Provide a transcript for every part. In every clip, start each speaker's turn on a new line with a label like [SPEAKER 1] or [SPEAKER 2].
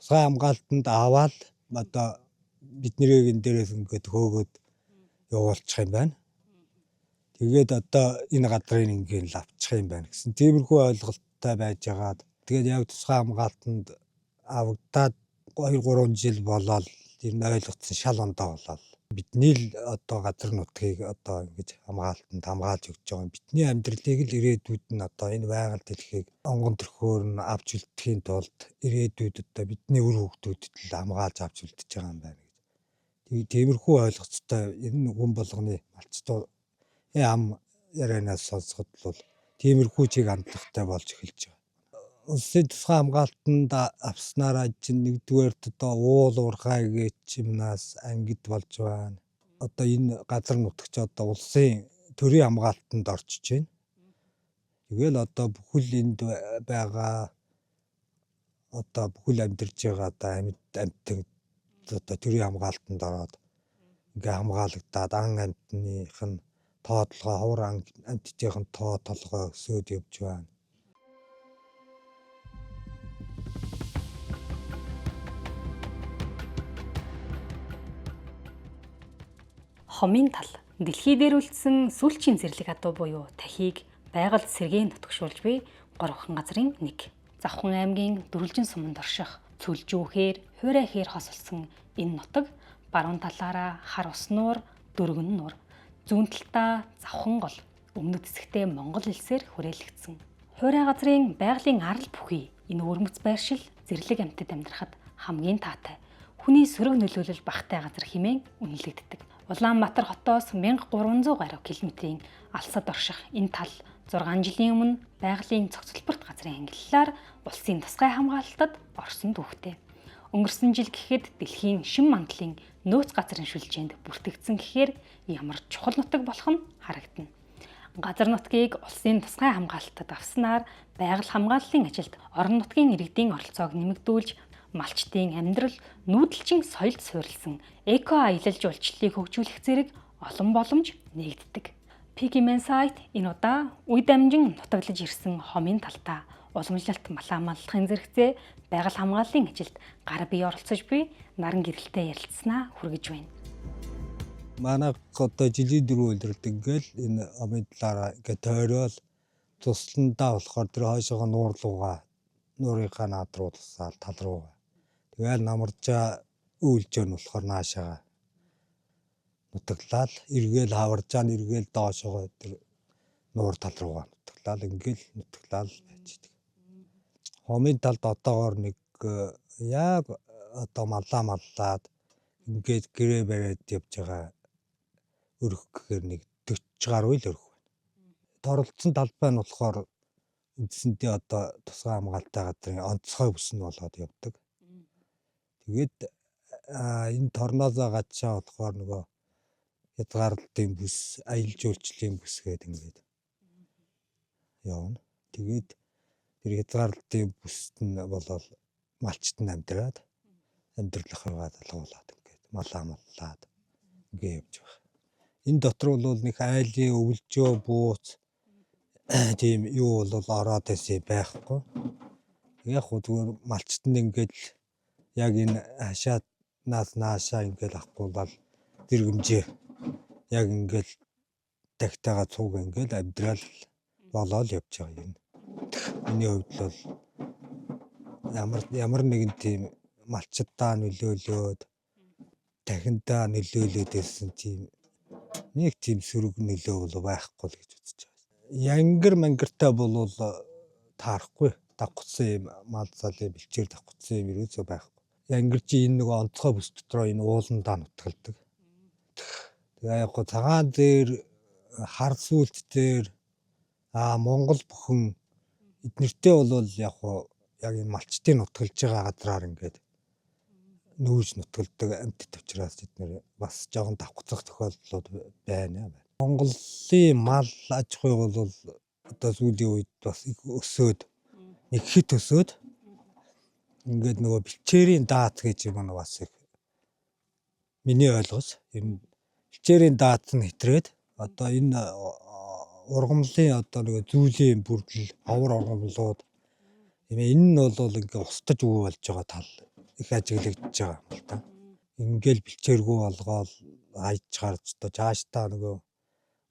[SPEAKER 1] тусгай хамгаалтанд аваад одоо бидний энэ дээрээс ингээд хөөгөөд явуулчих юм байна. Тэгээд одоо энэ газрын ингээд авчих юм байна гэсэн тиймэрхүү ойлголттой байж байгаад тэгээд яг тусгай хамгаалтанд авагдаад 2-3 жил болоод энэ ойлгоцсон шал ондоо болоод бидний л одоо газар нутгийг одоо ингэж хамгаалтанд хамгаалж өгч байгаа юм. Бидний амьдралыг л ирээдүйд нь одоо энэ байгаль дэлхийг онгон төрхөөр нь авч үлдэхийн тулд ирээдүйд одоо бидний үр хүүхдүүдэд л хамгаалж авч үлдэж байгаа юм байна гэж. Тиймэрхүү ойлголцтой энэ хүн болгоны малцтай ам ярианаас сонсоход бол тиймэрхүү чиг хандлагатай болж эхэлж байгаа. Улсын тусгай хамгаалтанд авснараа чинь нэгдүгээрт одоо уул уурхай гэж юмнаас ангид болж байна. Одоо энэ газар нутагч одоо улсын төрийн хамгаалтанд орчиж байна. Тэгэл одоо бүхэл энд байгаа одоо бүхэл амьдарч байгаа одоо амьтан одоо төрийн хамгаалтанд ороод ингээ хамгаалагдаад ан амьтных нь тоотлогоо ховор амьтдын толгой өсөөд явж байна.
[SPEAKER 2] Хомын тал дэлхий дээр үлдсэн сүүлчийн зэрлэг адуу буюу тахийг байгальд сэргээн нутагшуулж буй 3хан газрын нэг. Завхан аймгийн Дөрвөлжин суманд орших Цүлжүүхээр Хуурайхээр хосолсон энэ нутаг баруун талаараа хар ус нуур, дөргөн нуур, зүүн талдаа Завхан гол, өмнөд хэсэгтээ Монгол элсээр хүрээлэгдсэн. Хуурай газрын байгалийн арал бүхий энэ өвөрмөц байршил зэрлэг амьтад амьдрахад хамгийн таатай. Хүний сөрөг нөлөөлөл багтай газар хэмээн үнэлэгддэг. Улаанбаатар хотоос 1300 гаруй км-ийн алсад орших энэ тал 6 жилийн өмнө байгалийн цогцлборт газрын ангиллаар улсын тусгай хамгаалтад орсон түүхтэй. Өнгөрсөн жил гэхэд дэлхийн шин мандлын нөөц газрын шүлжээнд бүртгэгдсэн гэхээр ямар чухал нутаг болох нь харагдана. Газар нутгийг улсын тусгай хамгаалтад авснаар байгаль хамгааллын ажилд орон нутгийн иргэдийн оролцоог нэмэгдүүлж малчтын амьдрал нүүдэлчин соёлд суурилсан эко аялал жуулчлалыг хөгжүүлэх зэрэг олон боломж нээгддэг. Piggyman сайт энэ удаа үе дамжин нутаглаж ирсэн хомын талдаа уламжлалт малаа маллахын зэрэгцээ байгаль хамгааллын ажилд гар бие оролцож буй наран гэрэлтэй ярилцсанаа хүргэж байна.
[SPEAKER 1] Манай одоо жилийн 4 өдрөлд ингээл энэ хомын талаараа ингээд тойрол тусландаа болохоор тэр хойшоогоо нуурынхаа наад руу тусаал тал руу. Тэгэл намаржаа үйлж өн болохоор наашаага нутаглал эргээл хаваржаа эргээл доошоогоо тэр нуур тал руугаа нутаглал ингээл нутаглал байж идэг. Хомын талд одоогоор нэг яг одоо маллаад ингээд гэрээ бариад явж байгаа өрх гэхээр нэг 40 гаруй л өрх байна. Торолцсон талбай нь болохоор үндсэндээ одоо тусгай хамгаалтай газрын онцгой бүс нь болоод явдаг. Тэгээд энэ торноозоо гадшаа болохоор нөгөө хязгаарлалтын бүс, аялал жуулчлалын бүс гэдэг ингээд явна. Тэгээд тэр хязгаарлалтын бүст нь болол малчт нь амьдраад амьдралах руугаа залгуулад ингээд маллаад ингээд явж байгаа. Энэ дотор бол нэг айлын өвлжөө бууц тийм юу бол ороод байсан байхгүй. Яг хөө зүгээр малчт нь ингээд яг энэ хашаатнаас наашаа ингээд авахгүй бол зэрэгэмжээ яг ингээд тагтаага цуг ингээд амьдрал болоод явж байгаа юм. Миний хувьд бол ямар нэгэн тийм малчтаа нөлөөлөөд дахиндаа нөлөөлөд байсан тийм нэг тийм сөрөг нөлөө бол байхгүй л гэж үзэж байгаа. Янгар мангартай бол таарахгүй давхцсан юм мал залын бэлчээр давхцсан юм ерөөсөө байхгүй. Янгар чи энэ нэг онцгой бүс дотроо энэ ууландаа нутгалдаг. Тэгээ яг гоо цагаан дээр хар сүлт дээр Монгол бүхэн эднэртэй бол яг гоо яг энэ малчтын нутгалж байгаа газраар ингээд нүүж нутгалдаг амьтд учраас эднэр бас жоохон давхцах тохиолдлууд байна. Монголын мал аж ахуй бол одоо сүүлийн үед бас их өсөөд нэг хит өсөөд ингээд нөгөө бэлчээрийн даат гэж юм бас их миний ойлгож энэ бэлчээрийн даат нь хэтрээд одоо энэ ургамлын одоо нөгөө зүйлийн бүрдэл ховор ургамлууд энэ нь бол ингээд устдаж өгөө болж байгаа тал их ажиглагдаж байгаа юм л да. Ингээл бэлчээргүй болгоол хайж гарч одоо цаашдаа нөгөө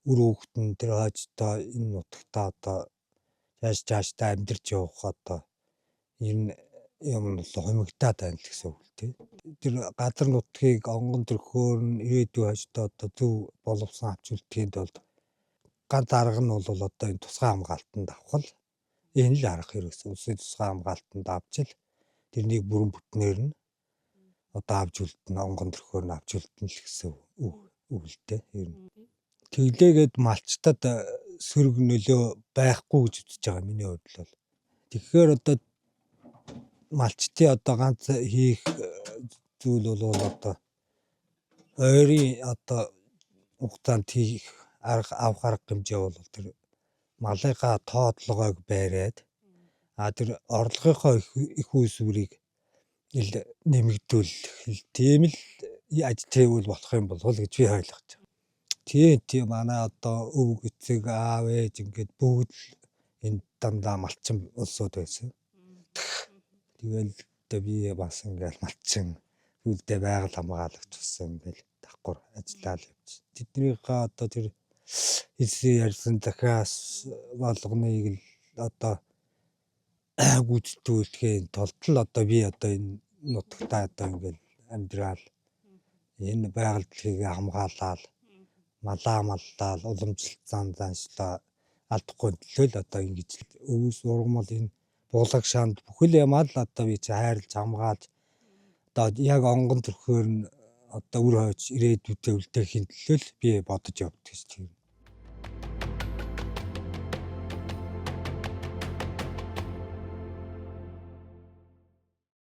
[SPEAKER 1] үр хөвгтөн тэр хойжтой энэ нутагтаа одоо цаашдаа амьдарч явах одоо энэ юм нь хумигдаад байна л гэсэн үг л тий. Тэр газар нутгийг онгон төрхөөр нь ирээдүйн хойжтой одоо зөв боловсон авч үлдэхэд бол ганц арга нь бол одоо энэ тусгай хамгаалтанд авах л энэ л арга хэрэгсэн. Улсын тусгай хамгаалтанд авч л тэрнийг бүрэн бүтнээр нь одоо авч үлдэнэ, онгон төрхөөр нь авч үлдэнэ л гэсэн үг л дээ. Ер нь. Тэглээгээд малчтад сөрөг нөлөө байхгүй гэж үзэж байгаа миний хувьд бол. Тэгэхээр одоо малчтын одоо ганц хийх зүйл бол одоо ойрын одоо хугацаанд хийх авах арга хэмжээ бол тэр малынхаа тоодлогоог байраад тэр орлогынхоо их үүсвэрийг нэмэгдүүлэх тийм л аж тээвэл болох юм бол гэж би ойлгож байгаа. Тийм манай одоо өв эцэг аав ээж ингээд бүгд л энэ дандаа малчин улсууд байсан. Тэгэл одоо би бас ингээл малчин үлдээ байгаль хамгаалагч болсон ингээл давхар ажиллаад явж. Тэднийхээ одоо тэр хэлсэн ярьсан захиас болгоныг л одоо гүйцэтгүүлэхийн тулд л одоо би одоо энэ нутагтаа одоо ингээл амьдрал энэ байгаль дэлхийг хамгаалаад малаа маллал уламжлалт заншлаа алдахгүй төлөө л одоо ингэж өвс ургамал энэ булаг шанд бүхэл ямаа л одоо би хайрлж хамгаалж одоо яг онгон төрхөөр нь одоо үр хойч ирээдүйдээ үлдээхийн төлөө л би бодож явдаг гэж тийм.